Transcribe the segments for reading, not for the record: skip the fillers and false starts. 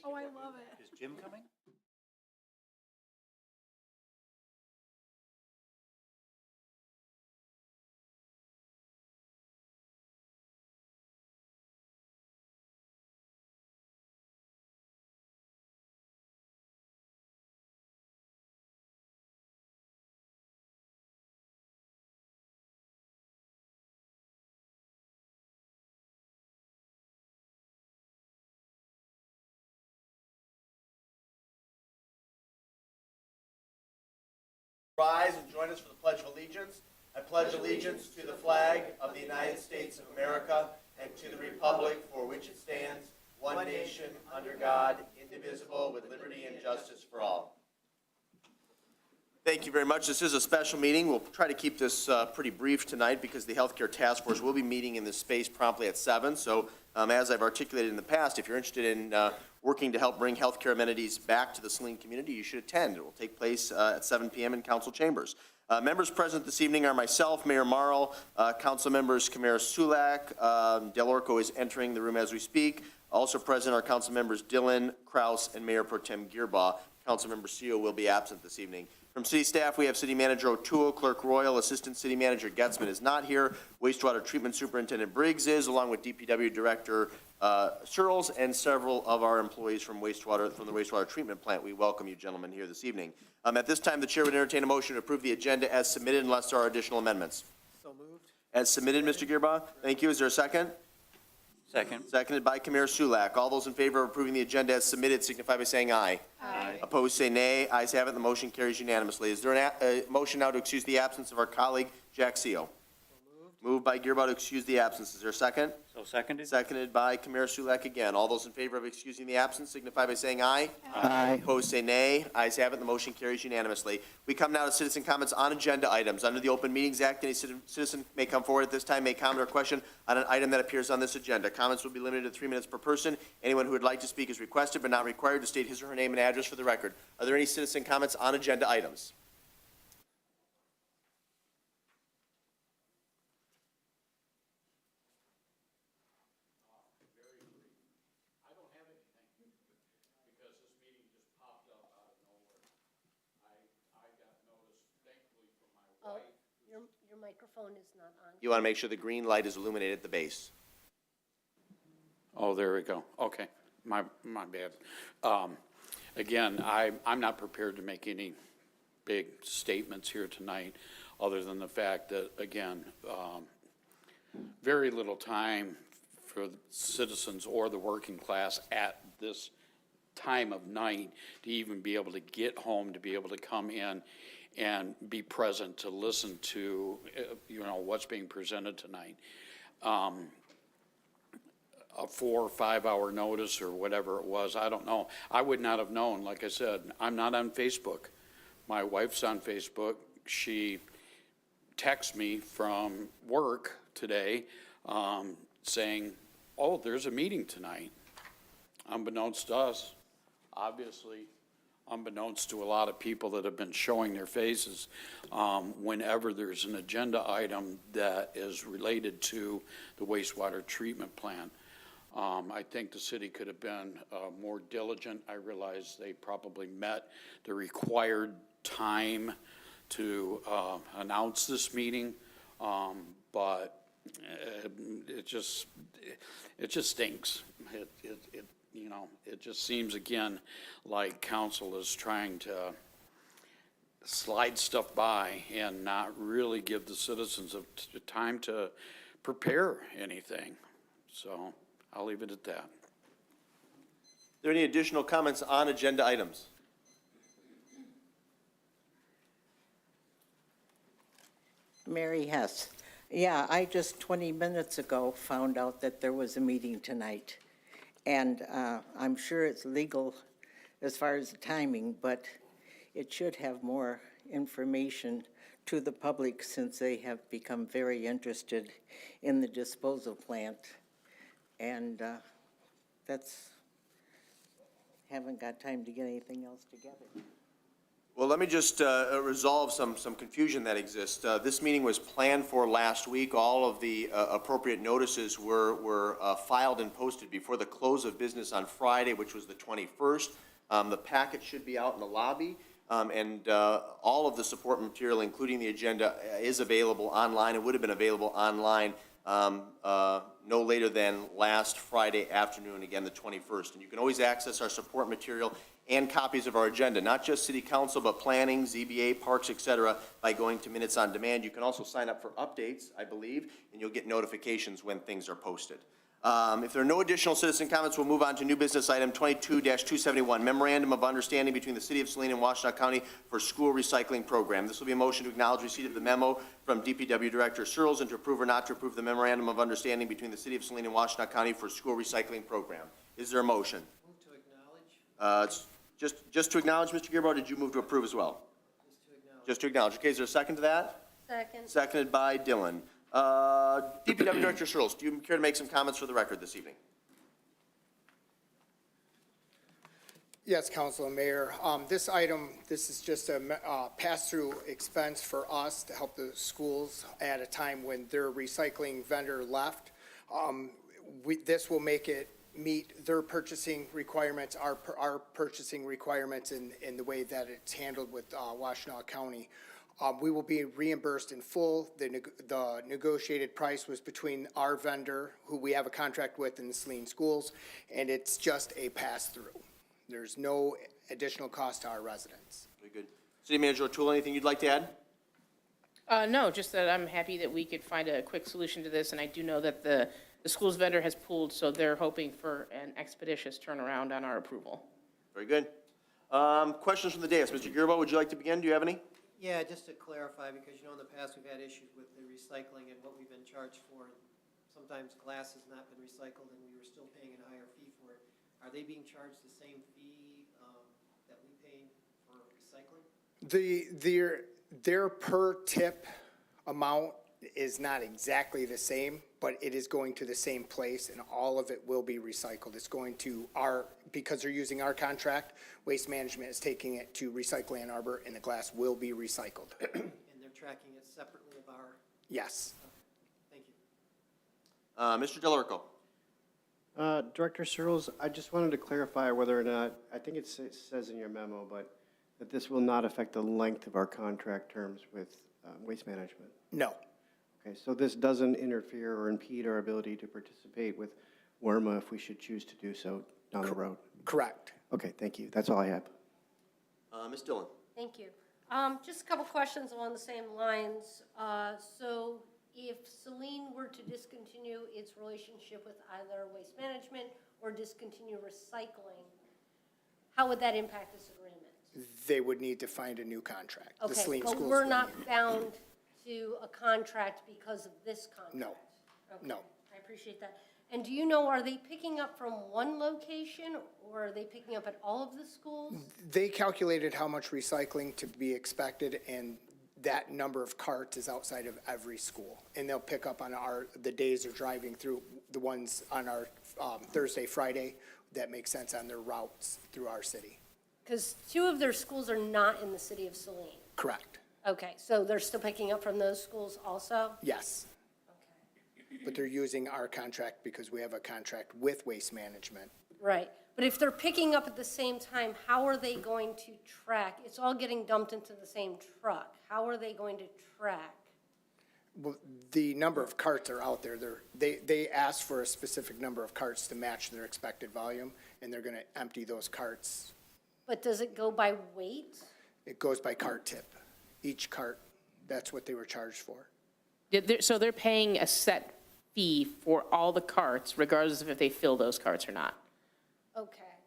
Oh, I love it. Is Jim coming? Rise and join us for the Pledge of Allegiance. I pledge allegiance to the flag of the United States of America and to the republic for which it stands, one nation, under God, indivisible, with liberty and justice for all. Thank you very much. This is a special meeting. We'll try to keep this pretty brief tonight because the Healthcare Task Force will be meeting in this space promptly at 7. So as I've articulated in the past, if you're interested in working to help bring healthcare amenities back to the Saline community, you should attend. It will take place at 7 p.m. in council chambers. Members present this evening are myself, Mayor Marl, council members Kamara Sulak, Del Orco is entering the room as we speak. Also present are council members Dillon, Kraus, and Mayor Pro Tem Gearbaugh. Council member Seo will be absent this evening. From city staff, we have City Manager O'Toole, Clerk Royal, Assistant City Manager Getzman is not here, Wastewater Treatment Superintendent Briggs is, along with DPW Director Searles and several of our employees from the wastewater treatment plant. We welcome you gentlemen here this evening. At this time, the chair would entertain a motion to approve the agenda as submitted unless there are additional amendments. So moved. As submitted, Mr. Gearbaugh. Thank you. Is there a second? Second. Seconded by Kamara Sulak. All those in favor of approving the agenda as submitted signify by saying aye. Aye. Opposed, say nay. Ayes have it. The motion carries unanimously. Is there a motion now to excuse the absence of our colleague, Jack Seo? Moved by Gearbaugh to excuse the absence. Is there a second? So seconded. Seconded by Kamara Sulak again. All those in favor of excusing the absence signify by saying aye. Aye. Opposed, say nay. Ayes have it. The motion carries unanimously. We come now to citizen comments on agenda items. Under the Open Meetings Act, any citizen may come forward at this time, may comment or question on an item that appears on this agenda. Comments will be limited to 3 minutes per person. Anyone who would like to speak is requested but not required to state his or her name and address for the record. Are there any citizen comments on agenda items? Your microphone is not on. You want to make sure the green light is illuminated at the base. Oh, there we go. Okay, my bad. Again, I'm not prepared to make any big statements here tonight, other than the fact that, again, very little time for the citizens or the working class at this time of night to even be able to get home, to be able to come in and be present to listen to, what's being presented tonight. A 4 or 5 hour notice or whatever it was, I don't know. I would not have known. Like I said, I'm not on Facebook. My wife's on Facebook. She texted me from work today saying, oh, there's a meeting tonight. Unbeknownst to us, obviously, unbeknownst to a lot of people that have been showing their faces, whenever there's an agenda item that is related to the wastewater treatment plant. I think the city could have been more diligent. I realize they probably met the required time to announce this meeting, but it just stinks. It just seems again like council is trying to slide stuff by and not really give the citizens time to prepare anything. So I'll leave it at that. Are there any additional comments on agenda items? Mary Hess. Yeah, I just 20 minutes ago found out that there was a meeting tonight. And I'm sure it's legal as far as the timing, but it should have more information to the public since they have become very interested in the disposal plant. And haven't got time to get anything else together. Well, let me just resolve some confusion that exists. This meeting was planned for last week. All of the appropriate notices were filed and posted before the close of business on Friday, which was the 21st. The packet should be out in the lobby, and all of the support material, including the agenda, is available online. It would have been available online no later than last Friday afternoon, again, the 21st. And you can always access our support material and copies of our agenda, not just city council, but planning, ZBA, parks, et cetera, by going to Minutes on Demand. You can also sign up for updates, I believe, and you'll get notifications when things are posted. If there are no additional citizen comments, we'll move on to new business item 22-271, Memorandum of Understanding between the City of Saline and Washtenaw County for School Recycling Program. This will be a motion to acknowledge receipt of the memo from DPW Director Searles and to approve or not to approve the Memorandum of Understanding between the City of Saline and Washtenaw County for School Recycling Program. Is there a motion? Move to acknowledge. Just to acknowledge, Mr. Gearbo, did you move to approve as well? Just to acknowledge. Just to acknowledge. Okay, is there a second to that? Second. Seconded by Dylan. DPW Director Searles, do you care to make some comments for the record this evening? Yes, Council and Mayor. This is just a pass-through expense for us to help the schools at a time when their recycling vendor left. This will make it meet their purchasing requirements, our purchasing requirements in the way that it's handled with Washtenaw County. We will be reimbursed in full. The negotiated price was between our vendor, who we have a contract with, and the Saline schools, and it's just a pass-through. There's no additional cost to our residents. Very good. City Manager O'Toole, anything you'd like to add? No, just that I'm happy that we could find a quick solution to this, and I do know that the school's vendor has pulled, so they're hoping for an expeditious turnaround on our approval. Very good. Questions from the dais. Mr. Gearbo, would you like to begin? Do you have any? Yeah, just to clarify, because in the past we've had issues with the recycling and what we've been charged for. Sometimes glass has not been recycled and we were still paying a higher fee for it. Are they being charged the same fee that we pay for recycling? Their per tip amount is not exactly the same, but it is going to the same place, and all of it will be recycled. It's going to because they're using our contract, Waste Management is taking it to Recycle Ann Arbor, and the glass will be recycled. And they're tracking it separately of our, Yes. thank you. Mr. Delarico. Director Searles, I just wanted to clarify whether or not, I think it says in your memo, but that this will not affect the length of our contract terms with Waste Management. No. Okay, so this doesn't interfere or impede our ability to participate with WERMA if we should choose to do so down the road? Correct. Okay, thank you. That's all I have. Ms. Dillon. Thank you. Just a couple questions along the same lines. So if Saline were to discontinue its relationship with either Waste Management or discontinue recycling, how would that impact this agreement? They would need to find a new contract. The Okay, Saline but schools we're would not need- bound to a contract because of this contract? No. Okay, No. I appreciate that. And do you know, are they picking up from one location, or are they picking up at all of the schools? They calculated how much recycling to be expected, and that number of carts is outside of every school. And they'll pick up on the days they're driving through, the ones on our Thursday, Friday, that make sense on their routes through our city. Because two of their schools are not in the city of Saline. Correct. Okay, so they're still picking up from those schools also? Yes. Okay. But they're using our contract because we have a contract with Waste Management. Right, but if they're picking up at the same time, how are they going to track? It's all getting dumped into the same truck. How are they going to track? Well, the number of carts are out there. They ask for a specific number of carts to match their expected volume, and they're going to empty those carts. But does it go by weight? It goes by cart tip. Each cart, that's what they were charged for. So they're paying a set fee for all the carts, regardless of if they fill those carts or not? Okay,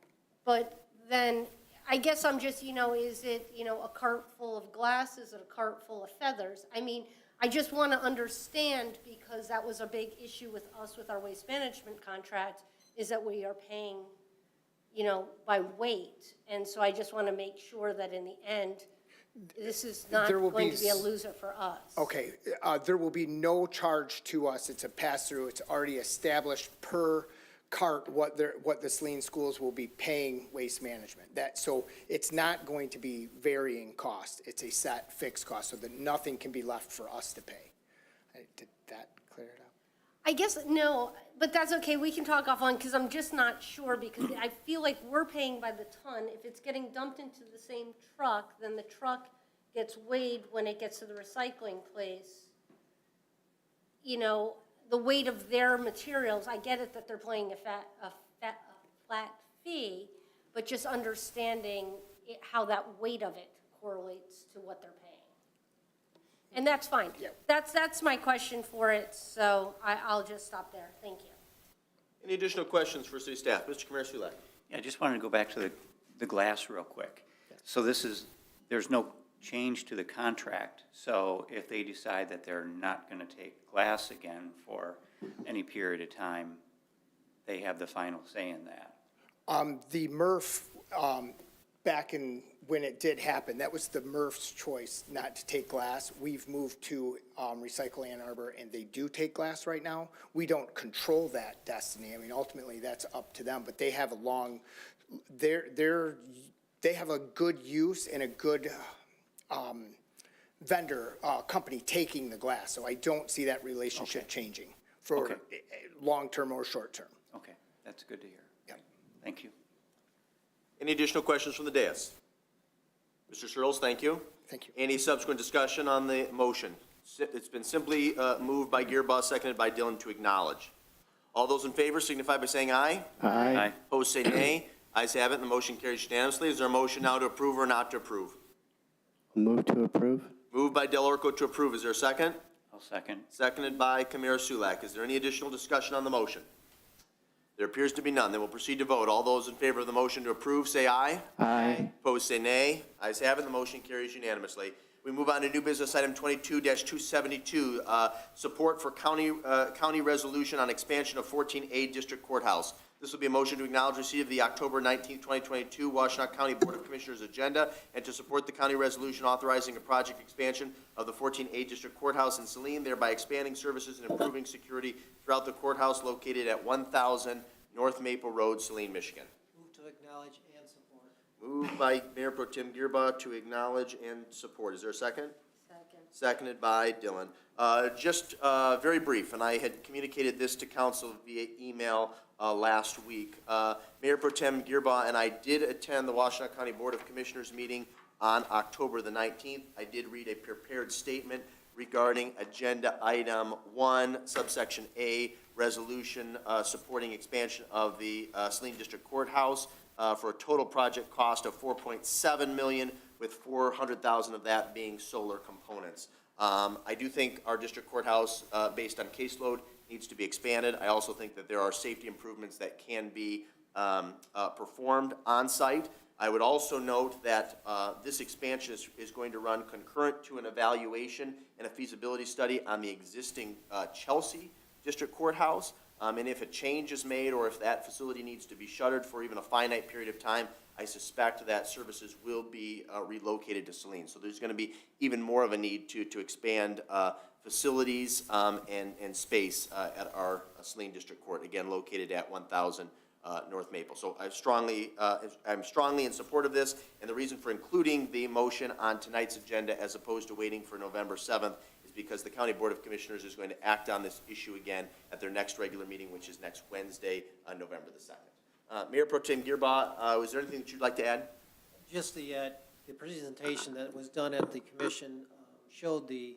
but then, I guess I'm just, is it, a cart full of glass? Is it a cart full of feathers? I mean, I just want to understand, because that was a big issue with us with our waste management contract, is that we are paying, by weight. And so I just want to make sure that in the end, this is not There will going be to be a loser for us. Okay, there will be no charge to us. It's a pass-through. It's already established per cart what the Saline schools will be paying Waste Management. So it's not going to be varying cost. It's a set fixed cost, so that nothing can be left for us to pay. Did that clear it up? I guess, no, but that's okay, we can talk offline, because I'm just not sure, because I feel like we're paying by the ton. If it's getting dumped into the same truck, then the truck gets weighed when it gets to the recycling place. You know, the weight of their materials, I get it that they're paying a flat fee, but just understanding how that weight of it correlates to what they're paying. And that's fine. Yeah. That's my question for it, so I'll just stop there. Thank you. Any additional questions for city staff? Mr. Sulak. Yeah, I just wanted to go back to the glass real quick. So there's no change to the contract, so if they decide that they're not going to take glass again for any period of time, they have the final say in that. The MRF, back in when it did happen, that was the MRF's choice not to take glass. We've moved to Recycle Ann Arbor, and they do take glass right now. We don't control that destiny. I mean, ultimately, that's up to them, but they have they have a good use and a good vendor, company taking the glass. So I don't see that relationship changing for Okay. long-term or short-term. Okay, that's good to hear. Yep. Thank you. Any additional questions from the dais? Mr. Searles, thank you. Thank you. Any subsequent discussion on the motion? It's been simply moved by Gearboss, seconded by Dillon to acknowledge. All those in favor signify by saying aye. Aye. Opposed, say nay. Ayes have it, and the motion carries unanimously. Is there a motion now to approve or not to approve? Move to approve. Moved by Del Orco to approve. Is there a second? I'll second. Seconded by Kamara Sulak. Is there any additional discussion on the motion? There appears to be none. Then we'll proceed to vote. All those in favor of the motion to approve, say aye. Aye. Opposed, say nay. Ayes have it, the motion carries unanimously. We move on to new business item 22-272, support for county resolution on expansion of 14A District Courthouse. This will be a motion to acknowledge receipt of the October 19, 2022 Washtenaw County Board of Commissioners agenda and to support the county resolution authorizing a project expansion of the 14A District Courthouse in Saline, thereby expanding services and improving security throughout the courthouse located at 1000 North Maple Road, Saline, Michigan. Move to acknowledge and support. Moved by Mayor Pro Tem Gearba to acknowledge and support. Is there a second? Second. Seconded by Dillon. Just very brief, and I had communicated this to council via email last week. Mayor Pro Tem Gearba and I did attend the Washtenaw County Board of Commissioners meeting on October the 19th. I did read a prepared statement regarding agenda item 1, subsection A, resolution supporting expansion of the Saline District Courthouse for a total project cost of $4.7 million, with $400,000 of that being solar components. I do think our district courthouse, based on caseload, needs to be expanded. I also think that there are safety improvements that can be performed on site. I would also note that this expansion is going to run concurrent to an evaluation and a feasibility study on the existing Chelsea District Courthouse. And if a change is made or if that facility needs to be shuttered for even a finite period of time, I suspect that services will be relocated to Saline. So there's going to be even more of a need to expand facilities and space at our Saline District Court, again located at 1000 North Maple. So I'm strongly in support of this, and the reason for including the motion on tonight's agenda as opposed to waiting for November 7th is because the County Board of Commissioners is going to act on this issue again at their next regular meeting, which is next Wednesday, November the 2nd. Mayor Pro Tem Gearba, was there anything that you'd like to add? Just the presentation that was done at the commission showed the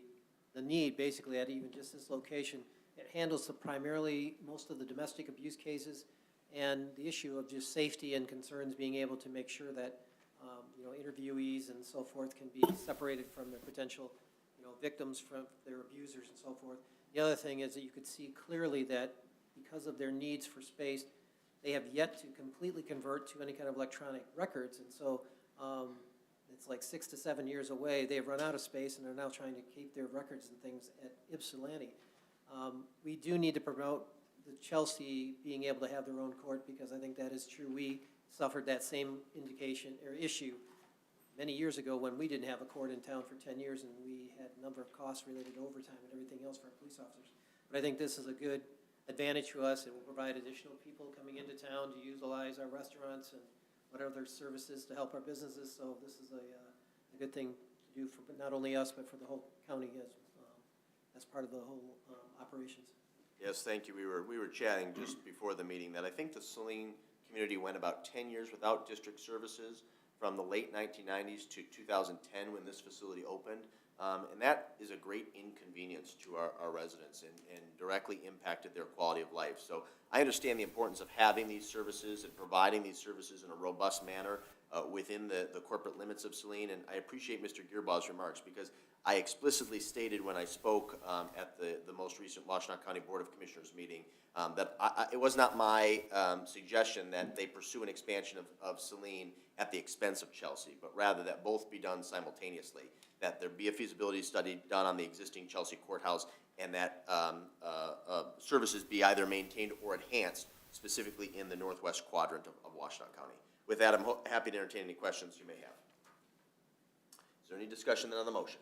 need, basically, at even just this location. It handles primarily most of the domestic abuse cases and the issue of just safety and concerns, being able to make sure that, interviewees and so forth can be separated from their potential, victims from their abusers and so forth. The other thing is that you could see clearly that because of their needs for space, they have yet to completely convert to any kind of electronic records, and so it's like 6 to 7 years away. They've run out of space, and they're now trying to keep their records and things at Ypsilanti. We do need to promote the Chelsea being able to have their own court, because I think that is true. We suffered that same indication or issue many years ago when we didn't have a court in town for 10 years, and we had a number of costs related to overtime and everything else for our police officers. But I think this is a good advantage to us, and will provide additional people coming into town to utilize our restaurants and what other services to help our businesses. So this is a good thing to do for not only us, but for the whole county as part of the whole operations. Yes, thank you. We were chatting just before the meeting that I think the Saline community went about 10 years without district services from the late 1990s to 2010 when this facility opened. And that is a great inconvenience to our residents and directly impacted their quality of life. So I understand the importance of having these services and providing these services in a robust manner within the corporate limits of Saline. And I appreciate Mr. Gearbaugh's remarks because I explicitly stated when I spoke at the most recent Washtenaw County Board of Commissioners meeting that it was not my suggestion that they pursue an expansion of Saline at the expense of Chelsea, but rather that both be done simultaneously, that there be a feasibility study done on the existing Chelsea courthouse, and that services be either maintained or enhanced, specifically in the northwest quadrant of Washtenaw County. With that, I'm happy to entertain any questions you may have. Is there any discussion then on the motion?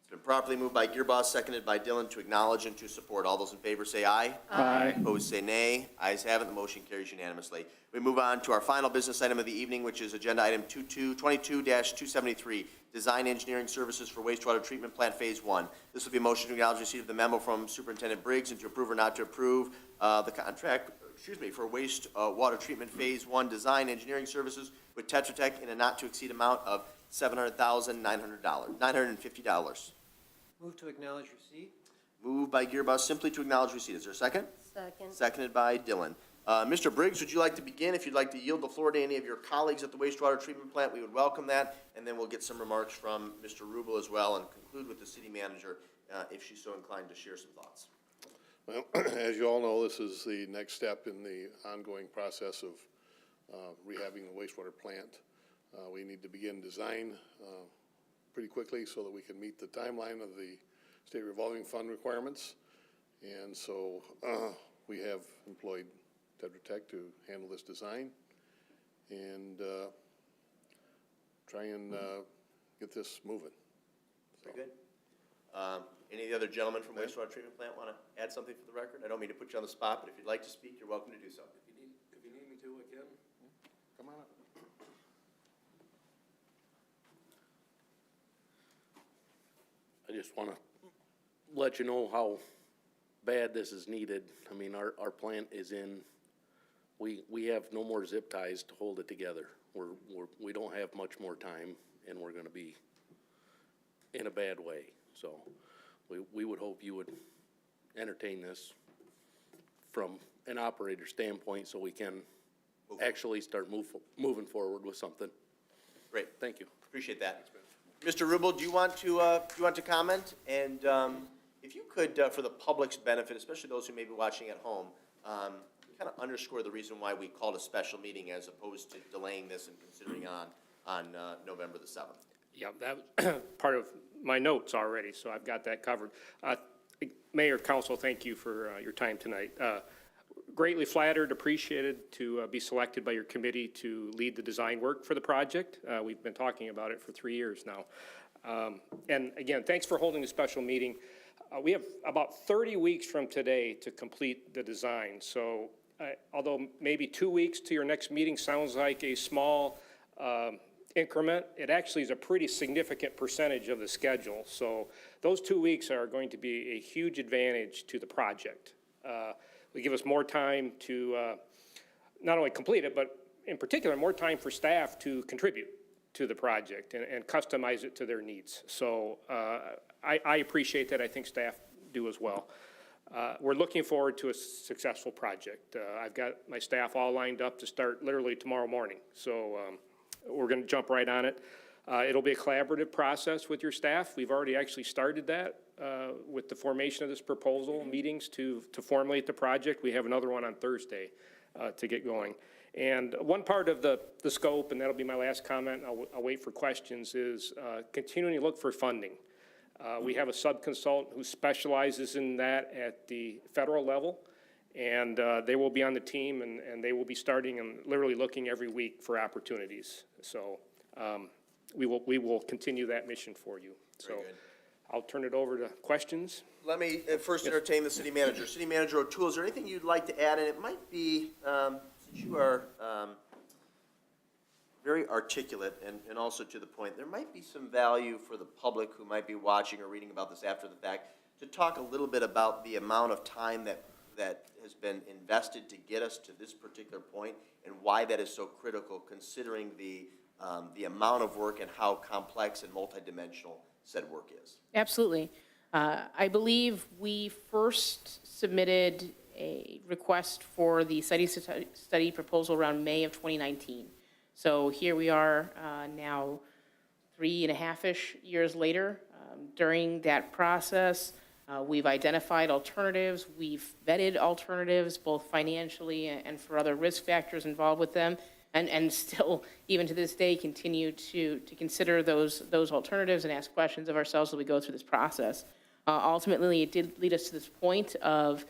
It's been properly moved by Gearbaugh, seconded by Dillon, to acknowledge and to support. All those in favor say aye. Aye. Opposed say nay. Ayes have it. The motion carries unanimously. We move on to our final business item of the evening, which is agenda item 22-273, Design Engineering Services for Wastewater Treatment Plant Phase 1. This will be a motion to acknowledge receipt of the memo from Superintendent Briggs and to approve or not to approve the contract, for wastewater treatment Phase 1 Design Engineering Services with Tetra Tech in a not-to-exceed amount of $950. Move to acknowledge receipt. Moved by Gearbaugh simply to acknowledge receipt. Is there a second? Second. Seconded by Dillon. Mr. Briggs, would you like to begin? If you'd like to yield the floor to any of your colleagues at the wastewater treatment plant, we would welcome that. And then we'll get some remarks from Mr. Rubel as well and conclude with the city manager if she's so inclined to share some thoughts. Well, as you all know, this is the next step in the ongoing process of rehabbing the wastewater plant. We need to begin design pretty quickly so that we can meet the timeline of the state revolving fund requirements. And so we have employed Tetra Tech to handle this design and try and get this moving. Very good. Any of the other gentlemen from wastewater treatment plant want to add something for the record? I don't mean to put you on the spot, but if you'd like to speak, you're welcome to do so. If you need me to, I can. Come on up. I just want to let you know how bad this is needed. I mean, our plant is in, we have no more zip ties to hold it together. We don't have much more time, and we're going to be in a bad way. So we would hope you would entertain this from an operator standpoint so we can actually start moving forward with something. Great. Thank you. Appreciate that. Mr. Rubel, do you want to comment? And if you could, for the public's benefit, especially those who may be watching at home, kind of underscore the reason why we called a special meeting as opposed to delaying this and considering on November the 7th. Yeah, that part of my notes already, so I've got that covered. Mayor, Council, thank you for your time tonight. Greatly flattered, appreciated to be selected by your committee to lead the design work for the project. We've been talking about it for 3 years now. And again, thanks for holding a special meeting. We have about 30 weeks from today to complete the design. So although maybe 2 weeks to your next meeting sounds like a small increment, it actually is a pretty significant percentage of the schedule. So those 2 weeks are going to be a huge advantage to the project. Will give us more time to not only complete it, but in particular, more time for staff to contribute to the project and customize it to their needs. So I appreciate that. I think staff do as well. We're looking forward to a successful project. I've got my staff all lined up to start literally tomorrow morning. So we're going to jump right on it. It'll be a collaborative process with your staff. We've already actually started that with the formation of this proposal meetings to formulate the project. We have another one on Thursday to get going. And one part of the scope, and that'll be my last comment, I'll wait for questions, is continuing to look for funding. We have a sub-consultant who specializes in that at the federal level, and they will be on the team, and they will be starting and literally looking every week for opportunities. So we will continue that mission for you. So I'll turn it over to questions. Let me first entertain the city manager. City Manager O'Toole, is there anything you'd like to add? And it might be, since you are very articulate and also to the point, there might be some value for the public who might be watching or reading about this after the fact to talk a little bit about the amount of time that has been invested to get us to this particular point and why that is so critical considering the amount of work and how complex and multidimensional said work is. Absolutely. I believe we first submitted a request for the study proposal around May of 2019. So here we are now 3.5-ish years later. During that process, we've identified alternatives, we've vetted alternatives, both financially and for other risk factors involved with them, and still, even to this day, continue to consider those alternatives and ask questions of ourselves as we go through this process. Ultimately, it did lead us to this point of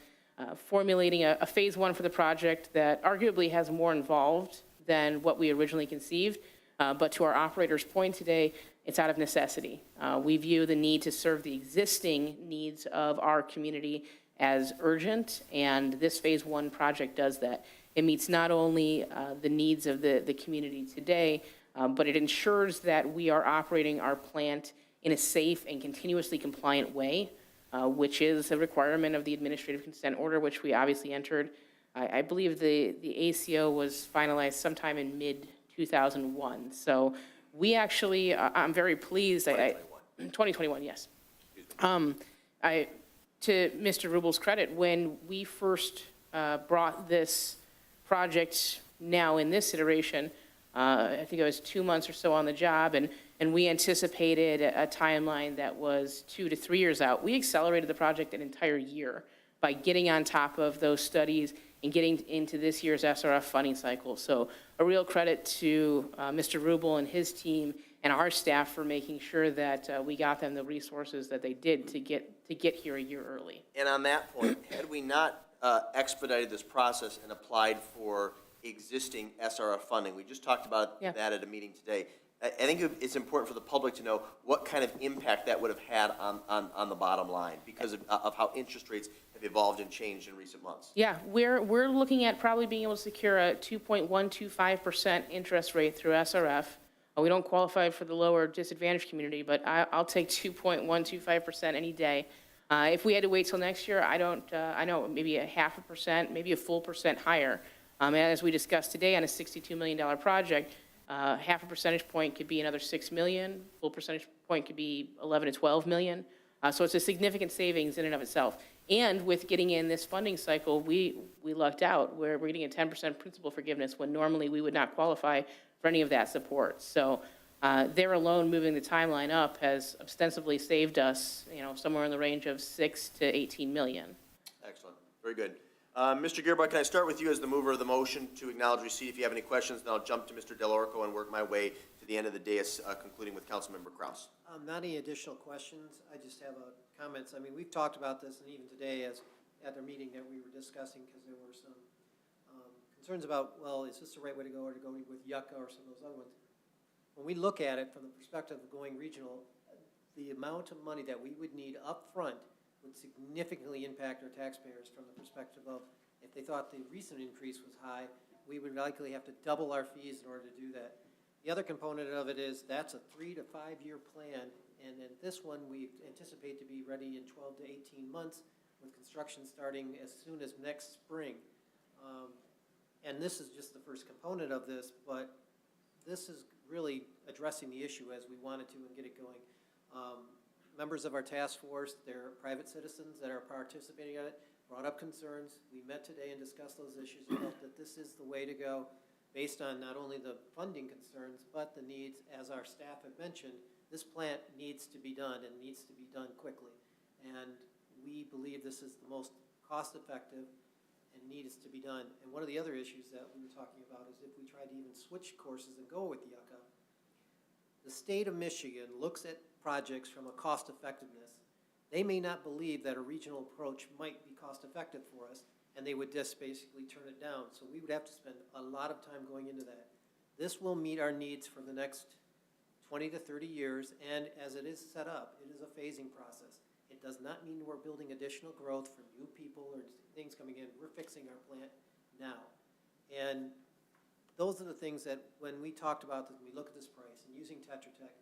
formulating a phase one for the project that arguably has more involved than what we originally conceived. But to our operator's point today, it's out of necessity. We view the need to serve the existing needs of our community as urgent, and this phase one project does that. It meets not only the needs of the community today, but it ensures that we are operating our plant in a safe and continuously compliant way, which is a requirement of the administrative consent order, which we obviously entered. I believe the ACO was finalized sometime in mid-2001. So we actually, I'm very pleased. 2021, yes. To Mr. Rubel's credit, when we first brought this project now in this iteration, I think it was 2 months or so on the job, and we anticipated a timeline that was 2 to 3 years out. We accelerated the project an entire year by getting on top of those studies and getting into this year's SRF funding cycle. So a real credit to Mr. Rubel and his team and our staff for making sure that we got them the resources that they did to get here a year early. And on that point, had we not expedited this process and applied for existing SRF funding, we just talked about that at a meeting today, I think it's important for the public to know what kind of impact that would have had on the bottom line because of how interest rates have evolved and changed in recent months. Yeah, we're looking at probably being able to secure a 2.125% interest rate through SRF. We don't qualify for the lower disadvantaged community, but I'll take 2.125% any day. If we had to wait till next year, I know maybe a 0.5%, maybe a full percent higher. And as we discussed today on a $62 million project, 0.5 percentage point could be another $6 million. Full percentage point could be 11 to 12 million. So it's a significant savings in and of itself. And with getting in this funding cycle, we lucked out where we're getting a 10% principal forgiveness when normally we would not qualify for any of that support. So there alone, moving the timeline up has ostensibly saved us, somewhere in the range of 6 to 18 million. Excellent. Very good. Mr. Gearbuck, can I start with you as the mover of the motion to acknowledge receipt? If you have any questions, then I'll jump to Mr. Delorco and work my way to the end of the dais, concluding with Councilmember Kraus. Not any additional questions. I just have comments. I mean, we've talked about this, and even today at the meeting that we were discussing, because there were some concerns about, well, is this the right way to go, or to go with Yucca or some of those other ones? When we look at it from the perspective of going regional, the amount of money that we would need up front would significantly impact our taxpayers from the perspective of if they thought the recent increase was high, we would likely have to double our fees in order to do that. The other component of it is that's a 3 to 5 year plan, and then this one we anticipate to be ready in 12 to 18 months with construction starting as soon as next spring. And this is just the first component of this, but this is really addressing the issue as we wanted to and get it going. Members of our task force, they're private citizens that are participating in it, brought up concerns. We met today and discussed those issues and felt that this is the way to go based on not only the funding concerns, but the needs, as our staff have mentioned, this plant needs to be done and needs to be done quickly. And we believe this is the most cost-effective and needs to be done. And one of the other issues that we were talking about is if we tried to even switch courses and go with Yucca, the state of Michigan looks at projects from a cost effectiveness. They may not believe that a regional approach might be cost effective for us, and they would just basically turn it down. So we would have to spend a lot of time going into that. This will meet our needs for the next 20 to 30 years, and as it is set up, it is a phasing process. It does not mean we're building additional growth for new people or things coming in. We're fixing our plant now. And those are the things that, when we talked about this, when we look at this price and using Tetra Tech,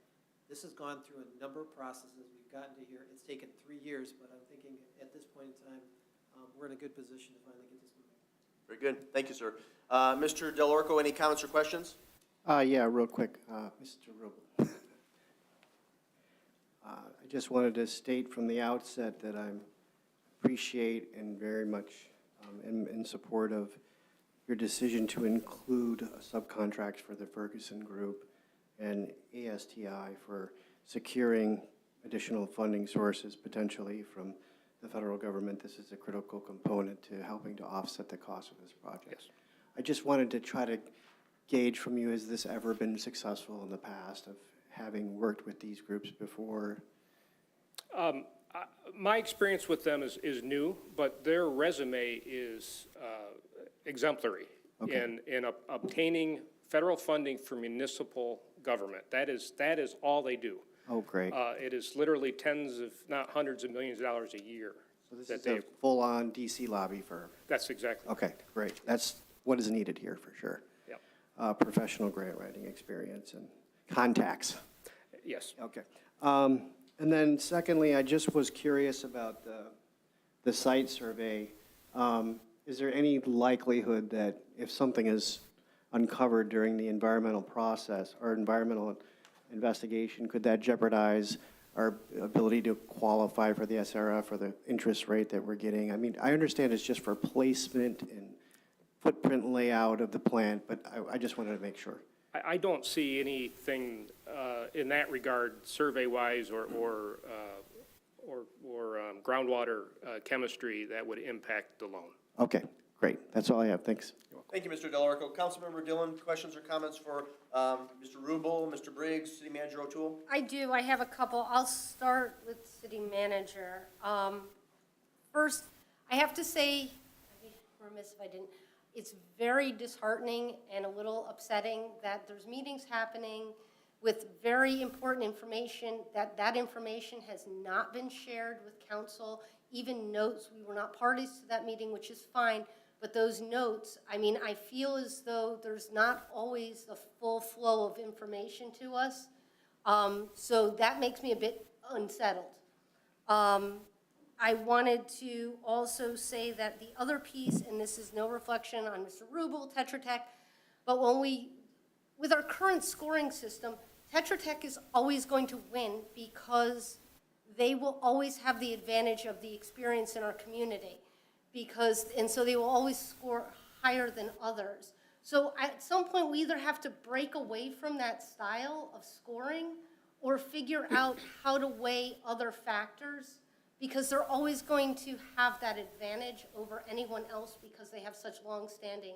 this has gone through a number of processes. We've gotten to here. It's taken 3 years, but I'm thinking at this point in time, we're in a good position to finally get this moving. Very good. Thank you, sir. Mr. Del Orco, any comments or questions? Yeah, real quick, Mr. Rubel. I just wanted to state from the outset that I appreciate and very much in support of your decision to include a subcontract for the Ferguson Group and ASTI for securing additional funding sources potentially from the federal government. This is a critical component to helping to offset the cost of this project. Yes. I just wanted to try to gauge from you, has this ever been successful in the past of having worked with these groups before? My experience with them is new, but their resume is exemplary Okay. in obtaining federal funding for municipal government. That is all they do. Oh, great. It is literally tens, if not hundreds of millions of dollars a year. So this that is a full-on DC lobby firm. That's exactly. Okay, great. That's what is needed here for sure. Yep. Professional grant writing experience and contacts. Yes. Okay. And then secondly, I just was curious about the site survey. Is there any likelihood that if something is uncovered during the environmental process or environmental investigation, could that jeopardize our ability to qualify for the SRF or the interest rate that we're getting? I mean, I understand it's just for placement and footprint layout of the plant, but I just wanted to make sure. I don't see anything in that regard, survey-wise or groundwater chemistry that would impact the loan. Okay, great. That's all I have. Thanks. Thank you, Mr. Del Orco. Councilmember Dillon, questions or comments for Mr. Rubel, Mr. Briggs, City Manager O'Toole? I do. I have a couple. I'll start with city manager. First, I have to say, I'd be remiss if I didn't, it's very disheartening and a little upsetting that there's meetings happening with very important information, that information has not been shared with council, even notes. We were not parties to that meeting, which is fine, but those notes, I mean, I feel as though there's not always a full flow of information to us. So that makes me a bit unsettled. I wanted to also say that the other piece, and this is no reflection on Mr. Rubel, Tetra Tech, but with our current scoring system, Tetra Tech is always going to win because they will always have the advantage of the experience in our community. And so they will always score higher than others. So at some point, we either have to break away from that style of scoring or figure out how to weigh other factors, because they're always going to have that advantage over anyone else because they have such long-standing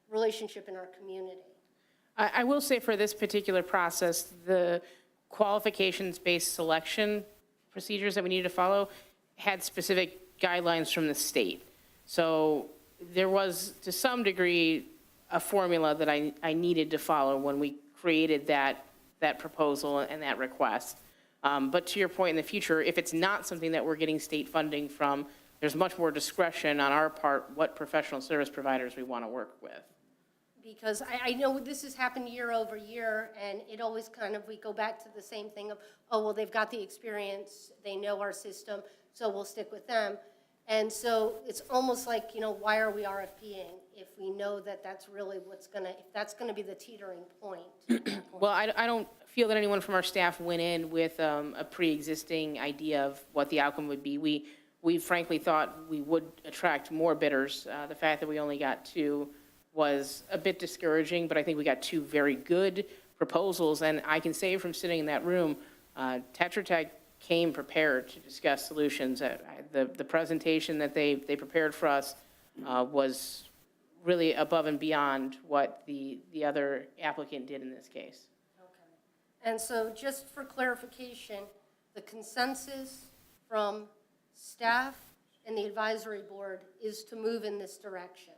relationship in our community. I will say for this particular process, the qualifications-based selection procedures that we needed to follow had specific guidelines from the state. So there was, to some degree, a formula that I needed to follow when we created that proposal and that request. But to your point, in the future, if it's not something that we're getting state funding from, there's much more discretion on our part what professional service providers we want to work with. Because I know this has happened year over year, and it always kind of, we go back to the same thing of, oh, well, they've got the experience, they know our system, so we'll stick with them. And so it's almost like, why are we RFPing if we know that that's really if that's gonna be the teetering point? Well, I don't feel that anyone from our staff went in with a pre-existing idea of what the outcome would be. We frankly thought we would attract more bidders. The fact that we only got 2 was a bit discouraging, but I think we got 2 very good proposals. And I can say from sitting in that room, Tetra Tech came prepared to discuss solutions. The presentation that they prepared for us was really above and beyond what the other applicant did in this case. Okay. And so just for clarification, the consensus from staff and the advisory board is to move in this direction.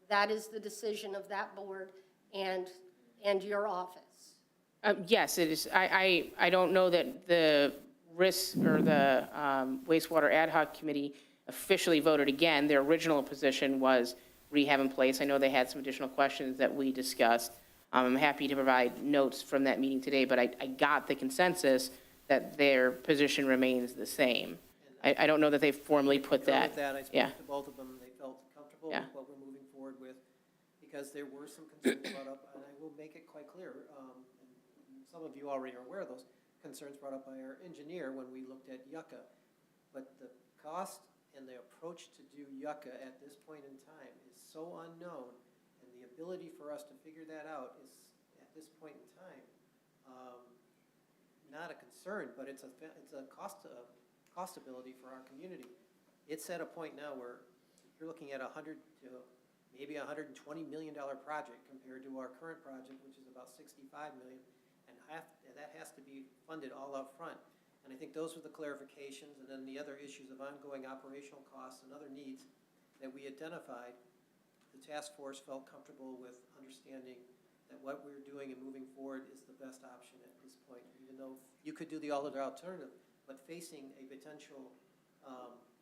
That is the decision of that board and your office. Yes, it is. I don't know that the risks or the wastewater ad hoc committee officially voted again. Their original position was rehab in place. I know they had some additional questions that we discussed. I'm happy to provide notes from that meeting today, but I got the consensus that their position remains the same. I don't know that they formally put that. With that, I Yeah. spoke to both of them, they felt comfortable Yeah. with what we're moving forward with, because there were some concerns brought up, and I will make it quite clear, and some of you already are aware of those concerns brought up by our engineer when we looked at Yucca. But the cost and the approach to do Yucca at this point in time is so unknown, and the ability for us to figure that out is, at this point in time, not a concern, but it's a costability for our community. It's at a point now where you're looking at $100 to maybe $120 million project compared to our current project, which is about $65 million, and that has to be funded all up front. And I think those were the clarifications, and then the other issues of ongoing operational costs and other needs that we identified. The task force felt comfortable with understanding that what we're doing and moving forward is the best option at this point, even though you could do the other alternative, but facing a potential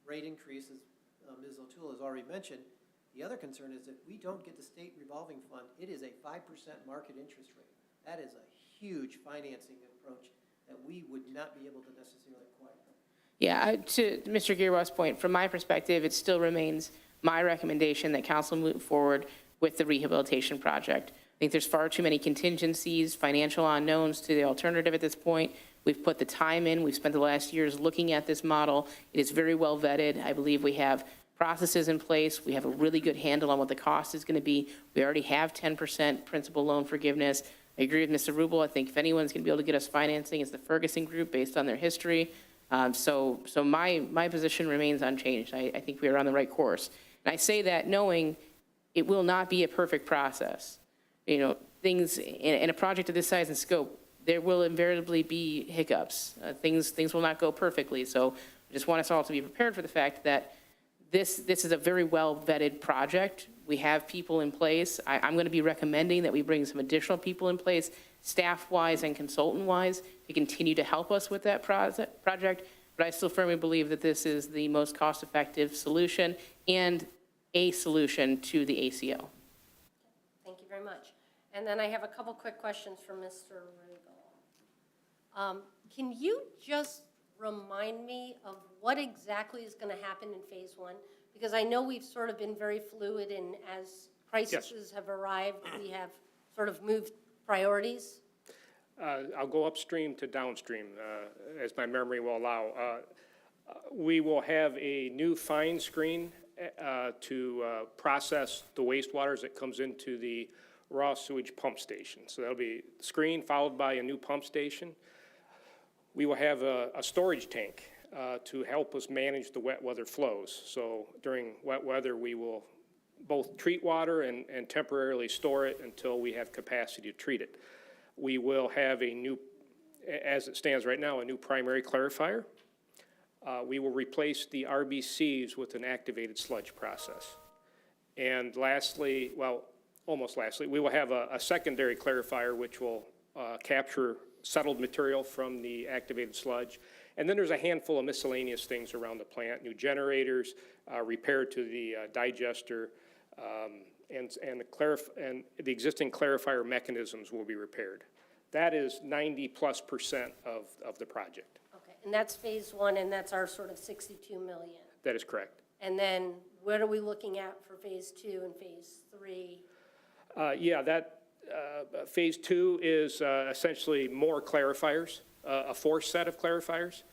rate increase, as Ms. O'Toole has already mentioned, the other concern is if we don't get the state revolving fund, it is a 5% market interest rate. That is a huge financing approach that we would not be able to necessarily acquire. Yeah, to Mr. Gearwa's point, from my perspective, it still remains my recommendation that council move forward with the rehabilitation project. I think there's far too many contingencies, financial unknowns to the alternative at this point. We've put the time in. We've spent the last years looking at this model. It is very well vetted. I believe we have processes in place. We have a really good handle on what the cost is going to be. We already have 10% principal loan forgiveness. I agree with Mr. Rubel. I think if anyone's going to be able to get us financing, it's the Ferguson Group based on their history. So my position remains unchanged. I think we are on the right course. And I say that knowing it will not be a perfect process. You know, things in a project of this size and scope, there will invariably be hiccups. Things will not go perfectly. So I just want us all to be prepared for the fact that this is a very well vetted project. We have people in place. I'm going to be recommending that we bring some additional people in place, staff-wise and consultant-wise, to continue to help us with that project. But I still firmly believe that this is the most cost-effective solution and a solution to the ACO. Thank you very much. And then I have a couple quick questions for Mr. Rubel. Can you just remind me of what exactly is going to happen in phase one? Because I know we've sort of been very fluid, and as crises have arrived, we have sort of moved priorities. I'll go upstream to downstream, as my memory will allow. We will have a new fine screen to process the wastewater as it comes into the raw sewage pump station. So that'll be screen followed by a new pump station. We will have a storage tank to help us manage the wet weather flows. So during wet weather, we will both treat water and temporarily store it until we have capacity to treat it. We will have a new, as it stands right now, a new primary clarifier. We will replace the RBCs with an activated sludge process. And lastly, well, almost lastly, we will have a secondary clarifier which will capture settled material from the activated sludge. And then there's a handful of miscellaneous things around the plant, new generators, repair to the digester, and the existing clarifier mechanisms will be repaired. That is 90+% of the project. Okay, and that's phase one, and that's our sort of 62 million. That is correct. And then what are we looking at for phase two and phase three? Phase two is essentially more clarifiers, a fourth set of clarifiers.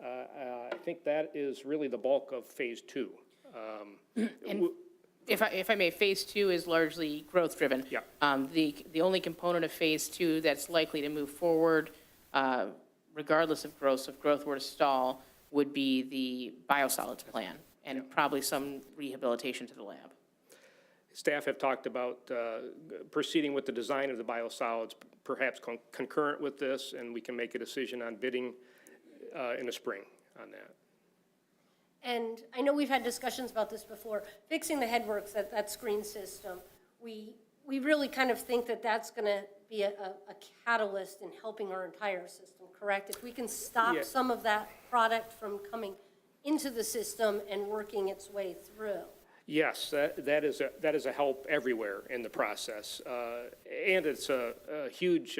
I think that is really the bulk of phase two. And if I may, phase two is largely growth-driven. Yeah. The only component of phase two that's likely to move forward, regardless of growth, if growth were to stall, would be the biosolids plan and probably some rehabilitation to the lab. Staff have talked about proceeding with the design of the biosolids, perhaps concurrent with this, and we can make a decision on bidding in the spring on that. And I know we've had discussions about this before. Fixing the headworks, that screen system, we we really kind of think that that's going to be a catalyst in helping our entire system, correct? If we can stop Yeah. some of that product from coming into the system and working its way through. Yes, that is a help everywhere in the process. And it's a huge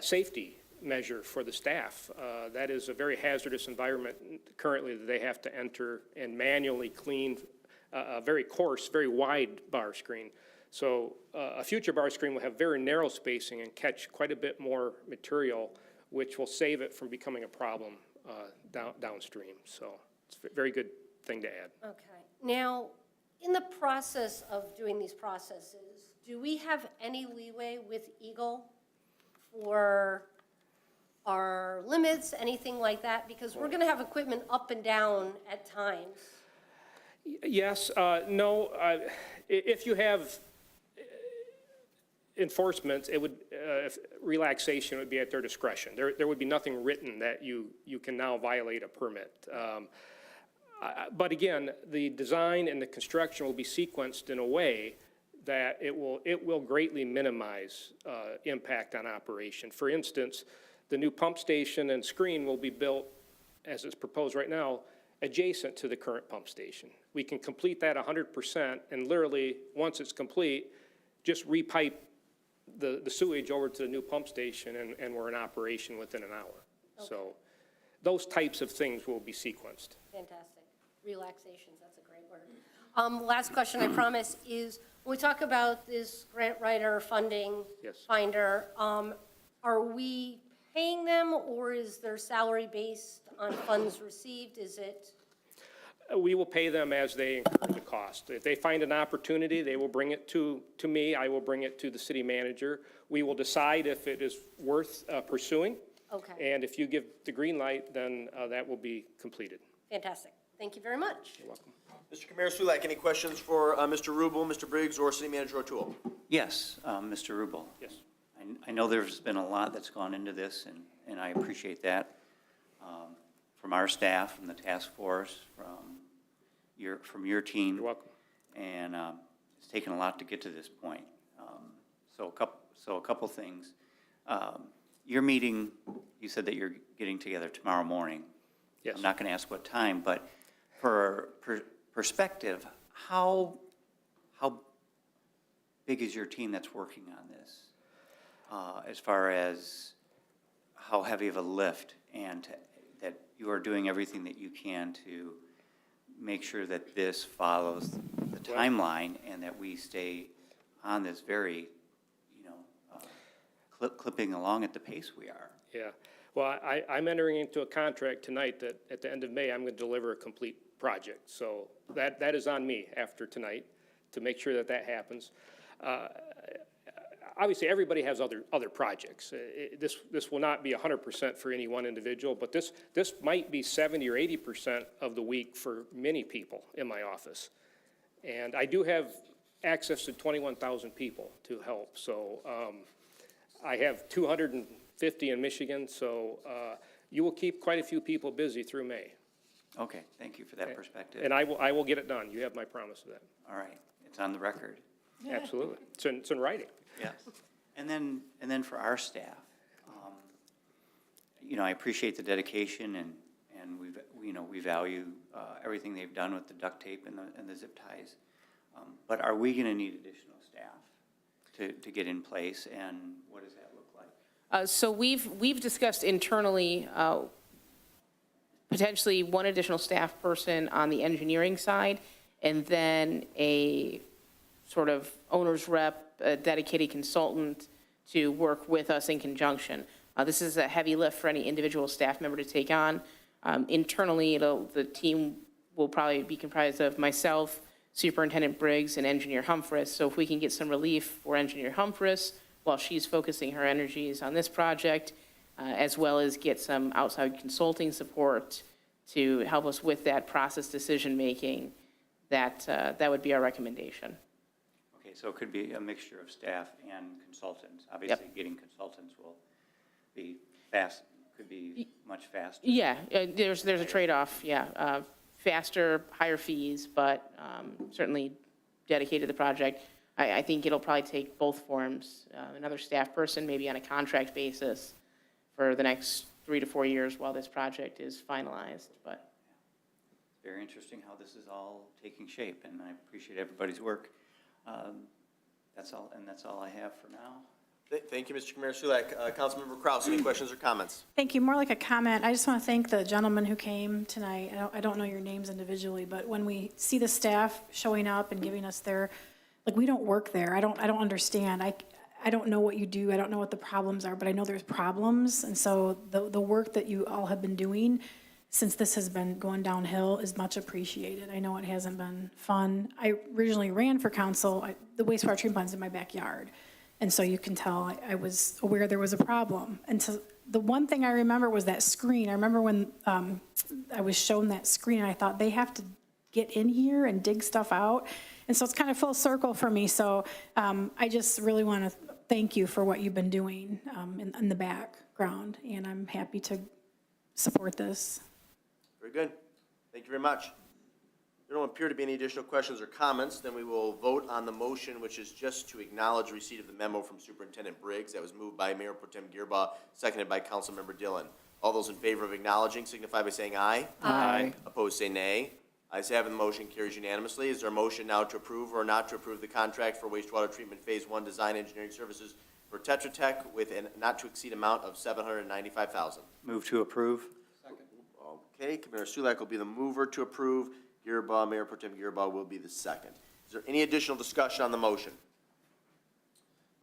safety measure for the staff. That is a very hazardous environment currently that they have to enter and manually clean a very coarse, very wide bar screen. So a future bar screen will have very narrow spacing and catch quite a bit more material, which will save it from becoming a problem downstream. So it's a very good thing to add. Okay. Now, in the process of doing these processes, do we have any leeway with Eagle for our limits, anything like that? Because we're going to have equipment up and down at times. Yes, no, if you have enforcement, it would, relaxation would be at their discretion. There would be nothing written that you can now violate a permit. But again, the design and the construction will be sequenced in a way that it will greatly minimize impact on operation. For instance, the new pump station and screen will be built, as it's proposed right now, adjacent to the current pump station. We can complete that 100%, and literally, once it's complete, just repipe the sewage over to the new pump station, and we're in operation within an hour. Okay. So those types of things will be sequenced. Fantastic. Relaxations, that's a great word. Last question, I promise, is when we talk about this grant writer funding Yes. finder, are we paying them, or is their salary based on funds received? Is it? We will pay them as they incur the cost. If they find an opportunity, they will bring it to me. I will bring it to the city manager. We will decide if it is worth pursuing. Okay, And if you give the green light, then that will be completed. fantastic. Thank you very much. You're welcome. Mr. Kamara-Sulak, any questions for Mr. Rubel, Mr. Briggs, or City Manager O'Toole? Yes, Mr. Rubel. Yes. I know there's been a lot that's gone into this, and I appreciate that from our staff, from the task force, from your team. You're welcome. And it's taken a lot to get to this point. So a couple things. Your meeting, you said that you're getting together tomorrow morning. Yes. I'm not going to ask what time, but for perspective, how big is your team that's working on this? As far as how heavy of a lift, and that you are doing everything that you can to make sure that this follows the timeline and that we stay on this very, clipping along at the pace we are. Yeah. Well, I'm entering into a contract tonight that at the end of May, I'm going to deliver a complete project. So that is on me after tonight to make sure that happens. Obviously, everybody has other projects. This will not be 100% for any one individual, but this might be 70 or 80% of the week for many people in my office. And I do have access to 21,000 people to help. So I have 250 in Michigan, so you will keep quite a few people busy through May. Okay, thank you for that perspective. And I will get it done. You have my promise of that. All right, it's on the record. Absolutely. It's in writing. Yes. And then for our staff, I appreciate the dedication and we value everything they've done with the duct tape and the zip ties. But are we going to need additional staff to get in place, and what does that look like? So we've discussed internally potentially one additional staff person on the engineering side, and then a sort of owner's rep, a dedicated consultant to work with us in conjunction. This is a heavy lift for any individual staff member to take on. Internally, the team will probably be comprised of myself, Superintendent Briggs, and Engineer Humphris. So if we can get some relief for Engineer Humphris while she's focusing her energies on this project, as well as get some outside consulting support to help us with that process decision-making, that would be our recommendation. Okay, so it could be a mixture of staff and consultants. Obviously, getting consultants will be fast, could be much faster. Yeah, there's a trade-off, faster, higher fees, but certainly dedicated to the project. I think it'll probably take both forms, another staff person, maybe on a contract basis for the next 3 to 4 years while this project is finalized, but. Very interesting how this is all taking shape, and I appreciate everybody's work. That's all I have for now. Thank you, Mr. Sulak. Councilmember Kraus, any questions or comments? Thank you. More like a comment. I just want to thank the gentleman who came tonight. I don't know your names individually, but when we see the staff showing up and giving us their, like, we don't work there. I don't understand. I don't know what you do. I don't know what the problems are, but I know there's problems. And so the work that you all have been doing since this has been going downhill is much appreciated. I know it hasn't been fun. I originally ran for council. The wastewater treatment plant's in my backyard. And so you can tell I was aware there was a problem. And so the one thing I remember was that screen. I remember when I was shown that screen, and I thought they have to get in here and dig stuff out. And so it's kind of full circle for me. So I just really want to thank you for what you've been doing in the background. And I'm happy to support this. Very good. Thank you very much. There don't appear to be any additional questions or comments. Then we will vote on the motion, which is just to acknowledge receipt of the memo from Superintendent Briggs. That was moved by Mayor Pro Tem Gearbaugh, seconded by Councilmember Dillon. All those in favor of acknowledging signify by saying aye. Aye. Opposed, say nay. Ayes have it, the motion carries unanimously. Is there a motion now to approve or not to approve the contract for wastewater treatment Phase 1 design engineering services for Tetra Tech with a not-to-exceed amount of $795,000? Move to approve. Okay, Commissioner Sulak will be the mover to approve. Gearbaugh, Mayor Pro Tem Gearbaugh will be the second. Is there any additional discussion on the motion?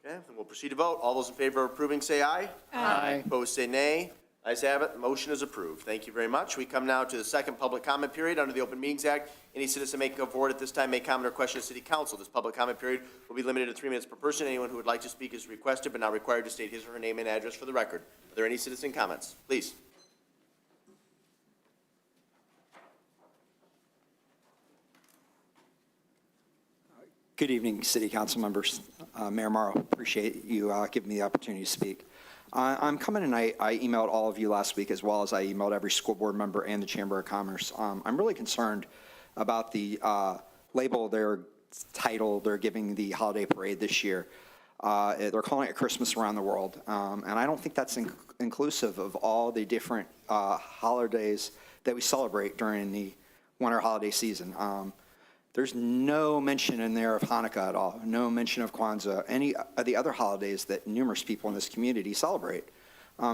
Okay, then we'll proceed to vote. All those in favor of approving, say aye. Aye. Opposed, say nay. Ayes have it. The motion is approved. Thank you very much. We come now to the second public comment period under the Open Meetings Act. Any citizen may come forward at this time, may comment or question the City Council. This public comment period will be limited to 3 minutes per person. Anyone who would like to speak is requested but not required to state his or her name and address for the record. Are there any citizen comments? Please. Good evening, City Council members. Mayor Morrow, appreciate you giving me the opportunity to speak. I'm coming and I emailed all of you last week, as well as I emailed every school board member and the Chamber of Commerce. I'm really concerned about the label, their title they're giving the holiday parade this year. They're calling it Christmas Around the World, and I don't think that's inclusive of all the different holidays that we celebrate during the winter holiday season. There's no mention in there of Hanukkah at all, no mention of Kwanzaa, any of the other holidays that numerous people in this community celebrate.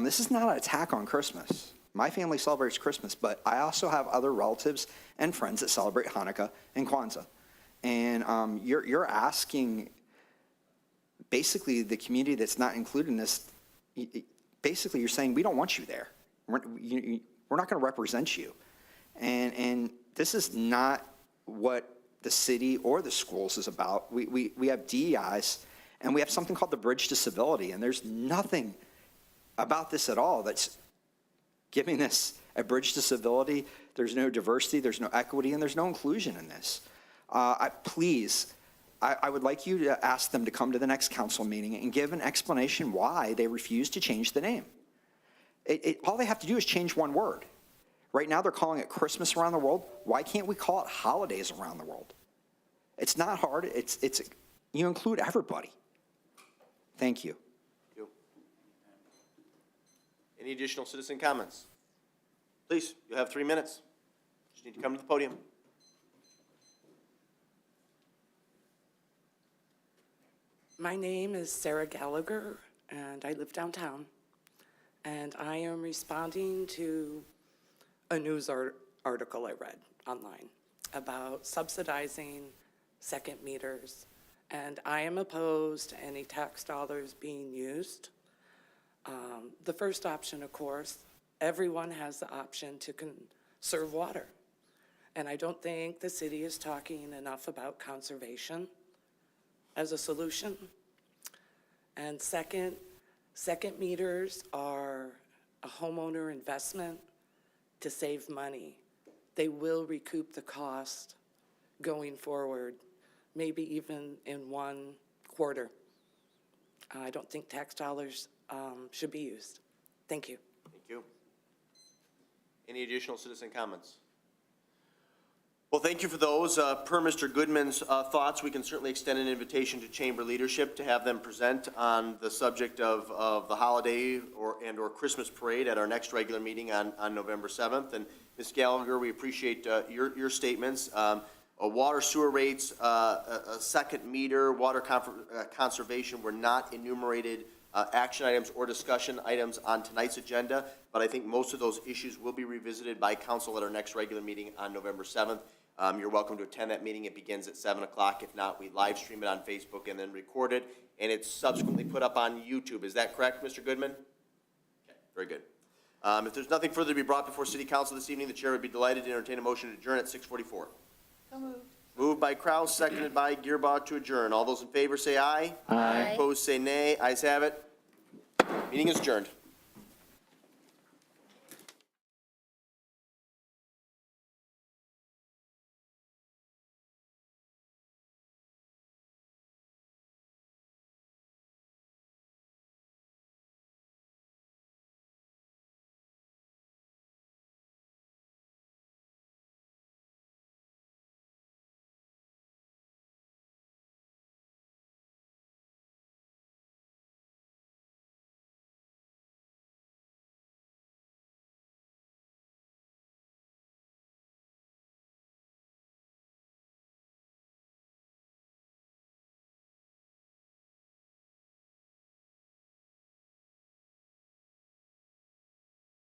This is not an attack on Christmas. My family celebrates Christmas, but I also have other relatives and friends that celebrate Hanukkah and Kwanzaa. And you're asking basically the community that's not included in this, basically you're saying, we don't want you there. We're not going to represent you. And this is not what the city or the schools is about. We have DEIs, and we have something called the Bridge to Civility, and there's nothing about this at all that's giving this a bridge to civility. There's no diversity, there's no equity, and there's no inclusion in this. Please, I would like you to ask them to come to the next council meeting and give an explanation why they refuse to change the name. All they have to do is change one word. Right now, they're calling it Christmas Around the World. Why can't we call it Holidays Around the World? It's not hard. You include everybody. Thank you. Thank you. Any additional citizen comments? Please, you have 3 minutes. Just need to come to the podium. My name is Sarah Gallagher, and I live downtown. And I am responding to a news article I read online about subsidizing second meters. And I am opposed to any tax dollars being used. The first option, of course, everyone has the option to conserve water. And I don't think the city is talking enough about conservation as a solution. And second meters are a homeowner investment to save money. They will recoup the cost going forward, maybe even in 1 quarter. I don't think tax dollars should be used. Thank you. Thank you. Any additional citizen comments? Well, thank you for those. Per Mr. Goodman's thoughts, we can certainly extend an invitation to chamber leadership to have them present on the subject of the holiday or Christmas parade at our next regular meeting on November 7th. And Ms. Gallagher, we appreciate your statements. Water sewer rates, a second meter, water conservation were not enumerated action items or discussion items on tonight's agenda, but I think most of those issues will be revisited by council at our next regular meeting on November 7th. You're welcome to attend that meeting. It begins at 7 o'clock. If not, we live stream it on Facebook and then record it, and it's subsequently put up on YouTube. Is that correct, Mr. Goodman? Okay, very good. If there's nothing further to be brought before City Council this evening, the chair would be delighted to entertain a motion to adjourn at 6:44. So moved. Moved by Kraus, seconded by Gearbaugh to adjourn. All those in favor say aye. Aye. Opposed say nay. Ayes have it. Meeting is adjourned.